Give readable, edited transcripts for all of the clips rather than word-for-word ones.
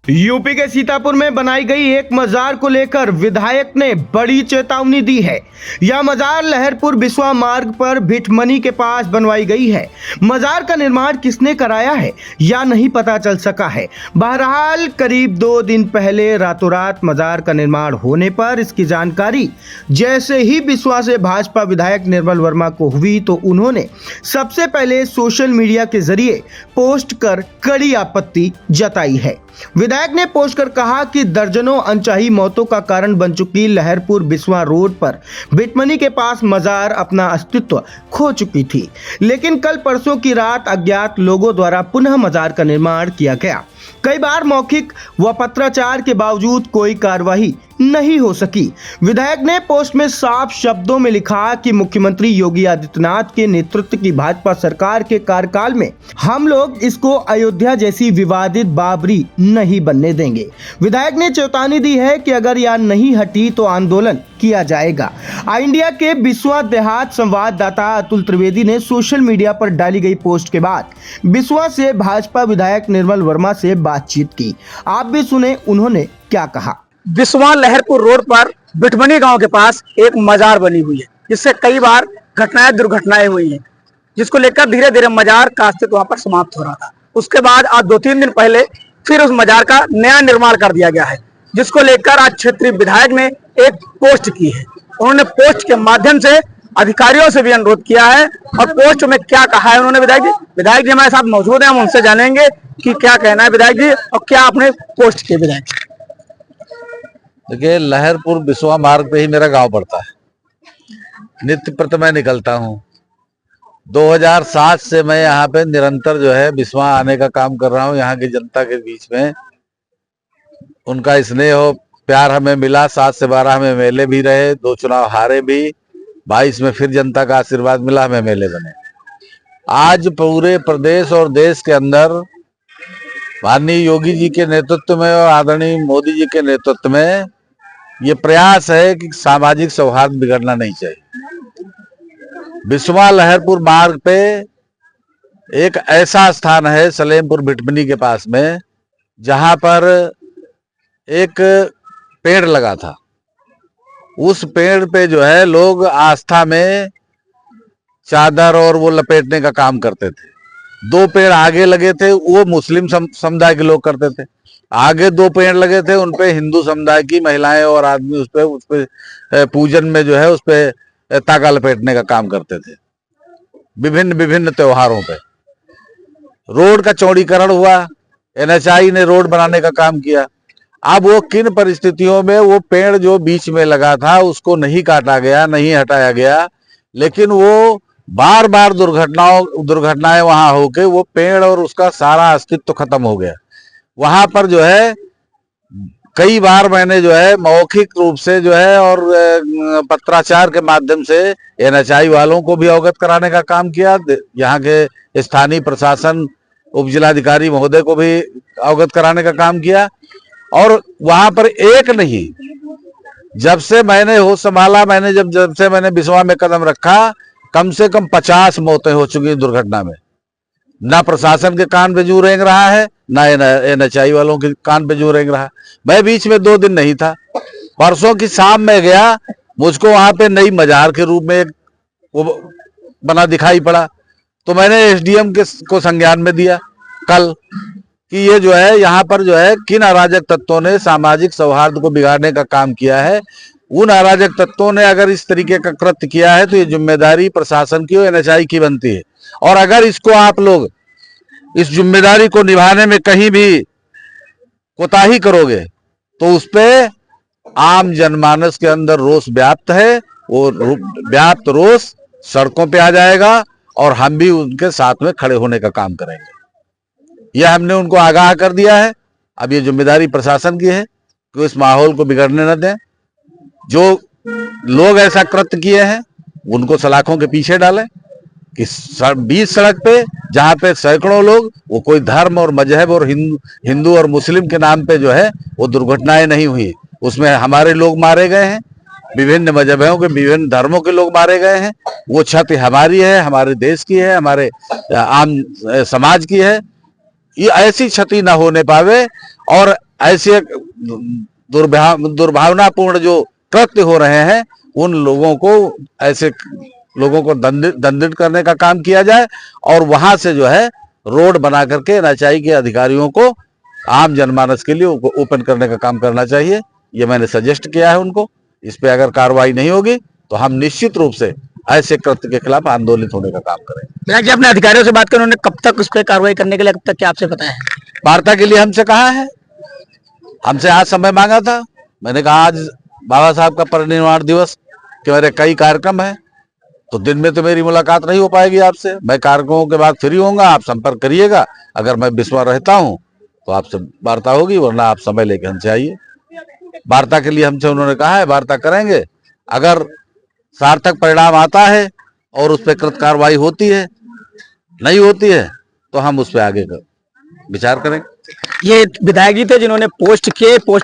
UP के सीतापुर में बनाई गई एक मजार को लेकर विधायक ने बड़ी चेतावनी दी है। यह मजार लहरपुर बिस्वा मार्ग पर भिटमनी के पास बनवाई गई है। मजार का निर्माण किसने कराया है या नहीं पता चल सका है। बहरहाल करीब 2 दिन पहले रातों रात मजार का निर्माण होने पर इसकी जानकारी जैसे ही बिस्वा से भाजपा विधायक निर्मल वर्मा को हुई तो उन्होंने सबसे पहले सोशल मीडिया के जरिए पोस्ट कर कड़ी आपत्ति जताई है। विधायक ने पोस्ट कर कहा कि दर्जनों अनचाही मौतों का कारण बन चुकी लहरपुर बिस्वा रोड पर भिटमनी के पास मजार अपना अस्तित्व खो चुकी थी, लेकिन कल परसों की रात अज्ञात लोगों द्वारा पुनः मजार का निर्माण किया गया। कई बार मौखिक व पत्राचार के बावजूद कोई कार्रवाई नहीं हो सकी। विधायक ने पोस्ट में साफ शब्दों में लिखा कि मुख्यमंत्री योगी आदित्यनाथ के नेतृत्व की भाजपा सरकार के कार्यकाल में हम लोग इसको अयोध्या जैसी विवादित बाबरी नहीं बनने देंगे। विधायक ने चेतावनी दी है कि अगर यह नहीं हटी तो आंदोलन किया जाएगा। इंडिया के बिस्वा देहात संवाददाता अतुल त्रिवेदी ने सोशल मीडिया पर डाली गई पोस्ट के बाद बिस्वा से भाजपा विधायक निर्मल वर्मा से बातचीत की। आप भी सुने उन्होंने क्या कहा। बिस्वा लहरपुर रोड पर भिटमनी गांव के पास एक मजार बनी हुई है, जिससे कई बार दुर्घटनाएं हुई हैं, जिसको लेकर धीरे धीरे मजार का अस्तित्व वहां पर समाप्त हो रहा था। उसके बाद आज 2-3 दिन पहले फिर उस मजार का नया निर्माण कर दिया गया है, जिसको लेकर आज क्षेत्रीय विधायक ने एक पोस्ट की है। उन्होंने पोस्ट के माध्यम से अधिकारियों से भी अनुरोध किया है और पोस्ट में क्या कहा है उन्होंने। विधायक जी हमारे साथ मौजूद है, हम उनसे जानेंगे कि क्या कहना है विधायक जी और क्या आपने पोस्ट किया। विधायक देखिए, लहरपुर बिस्वा मार्ग पे ही मेरा गांव पड़ता है। नित्य प्रति मैं निकलता हूँ। 2007 से मैं यहाँ पे निरंतर जो है बिस्वा आने का काम कर रहा हूँ। यहाँ की जनता के बीच में उनका स्नेह और प्यार हमें मिला। 7 से 12 हमें मेले भी रहे, 2 चुनाव हारे भी, 22 में फिर जनता का आशीर्वाद मिला, हमें मेले बने। आज पूरे प्रदेश और देश के अंदर माननीय योगी जी के नेतृत्व में और आदरणीय मोदी जी के नेतृत्व में ये प्रयास है कि सामाजिक सौहार्द बिगड़ना नहीं चाहिए। बिस्वा लहरपुर मार्ग पे एक ऐसा स्थान है सलेमपुर भिटमनी के पास में, जहां पर एक पेड़ लगा था। उस पेड़ पे जो है लोग आस्था में चादर और वो लपेटने का काम करते थे। 2 पेड़ आगे लगे थे, वो मुस्लिम समुदाय के लोग करते थे। आगे 2 पेड़ लगे थे, उनपे हिंदू समुदाय की महिलाएं और आदमी उस पे पूजन में जो है उस पे तागा लपेटने का काम करते थे। विभिन्न त्योहारों पे रोड का चौड़ीकरण हुआ, NHI ने रोड बनाने का काम किया। अब वो किन परिस्थितियों में वो पेड़ जो बीच में लगा था उसको नहीं काटा गया, नहीं हटाया गया, लेकिन वो बार बार दुर्घटनाएं वहां होके वो पेड़ और उसका सारा अस्तित्व खत्म हो गया। वहां पर जो है कई बार मैंने जो है मौखिक रूप से जो है और पत्राचार के माध्यम से NHI वालों को भी अवगत कराने का काम किया। यहाँ के स्थानीय प्रशासन उप जिलाधिकारी महोदय को भी अवगत कराने का काम किया। और वहां पर एक नहीं, जब से मैंने होश संभाला, जब से मैंने बिस्वा में कदम रखा, कम से कम 50 मौतें हो चुकी दुर्घटना में। ना प्रशासन के कान पे जू रेंग रहा है, ना NHI वालों के कान पे जू रेंग रहा है। मैं बीच में 2 दिन नहीं था। परसों की शाम में गया, मुझको वहां पे नई मजार के रूप में वो बना दिखाई पड़ा, तो मैंने SDM को संज्ञान में दिया कल कि ये जो है यहाँ पर जो है किन अराजक तत्वों ने सामाजिक सौहार्द को बिगाड़ने का काम किया है। उन अराजक तत्वों ने अगर इस तरीके का कृत्य किया है तो ये जिम्मेदारी प्रशासन की और NHI की बनती है। और अगर इसको आप लोग इस जिम्मेदारी को निभाने में कहीं भी कोताही करोगे तो उस पे आम जनमानस के अंदर रोष व्याप्त है। वो व्याप्त रोष सड़कों पे आ जाएगा और हम भी उनके साथ में खड़े होने का काम करेंगे। यह हमने उनको आगाह कर दिया है। अब ये जिम्मेदारी प्रशासन की है कि इस माहौल को बिगड़ने न दें। जो लोग ऐसा कृत्य किए हैं उनको सलाखों के पीछे डालें कि बीच सड़क पे जहाँ पे सैकड़ों लोग, वो कोई धर्म और मजहब और हिंदू और मुस्लिम के नाम पे जो है वो दुर्घटनाएं नहीं हुई, उसमें हमारे लोग मारे गए हैं, विभिन्न मजहबों के विभिन्न धर्मों के लोग मारे गए हैं। वो क्षति हमारी है, हमारे देश की है, हमारे आम समाज की है। ये ऐसी क्षति न होने पावे और ऐसे दुर्भावनापूर्ण जो कृत्य हो रहे हैं उन लोगों को, ऐसे लोगों को दंडित करने का काम किया जाए और वहां से जो है रोड बना करके एनएचएआई के अधिकारियों को आम जनमानस के लिए ओपन करने का काम करना चाहिए। ये मैंने सजेस्ट किया है उनको। इस पे अगर कार्रवाई नहीं होगी तो हम निश्चित रूप से ऐसे कृत्य के खिलाफ आंदोलित होने का काम करेंगे। विधायक जी, अपने अधिकारियों से बात करें, उन्होंने कब तक उस पर कार्रवाई करने के लिए, कब तक क्या आपसे पता है? वार्ता के लिए हमसे कहा है, हमसे आज समय मांगा था। मैंने कहा आज बाबा साहब का परिनिर्वाण दिवस के मेरे कई कार्यक्रम है, तो दिन में तो मेरी मुलाकात नहीं हो पाएगी आपसे। मैं कार्यक्रमों के बाद फ्री होऊंगा, आप संपर्क करिएगा। अगर मैं बिस्वा रहता हूं तो आपसे वार्ता होगी, वरना आप समय लेके हमसे आइए। वार्ता के लिए हमसे उन्होंने कहा है, वार्ता करेंगे। अगर सार्थक परिणाम आता है और उस पर कृत कार्रवाई होती है, नहीं होती है तो हम उस पर आगे विचार करेंगे। ये विधायक जी थे जिन्होंने पोस्ट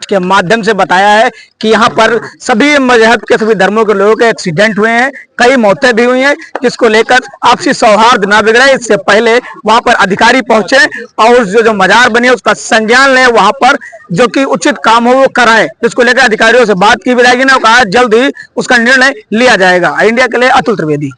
के माध्यम से बताया है कि यहाँ पर सभी मजहब के, सभी धर्मों के लोगों के एक्सीडेंट हुए हैं, कई मौतें भी हुई हैं, जिसको लेकर आपसी सौहार्द ना बिगड़े इससे पहले वहां पर अधिकारी पहुंचे और जो मजार बनी है उसका संज्ञान लें, वहां पर जो कि उचित काम हो वो कराएं। जिसको लेकर अधिकारियों से बात की विधायक जी ने, कहा जल्द ही उसका निर्णय लिया जाएगा। इंडिया के लिए अतुल त्रिवेदी।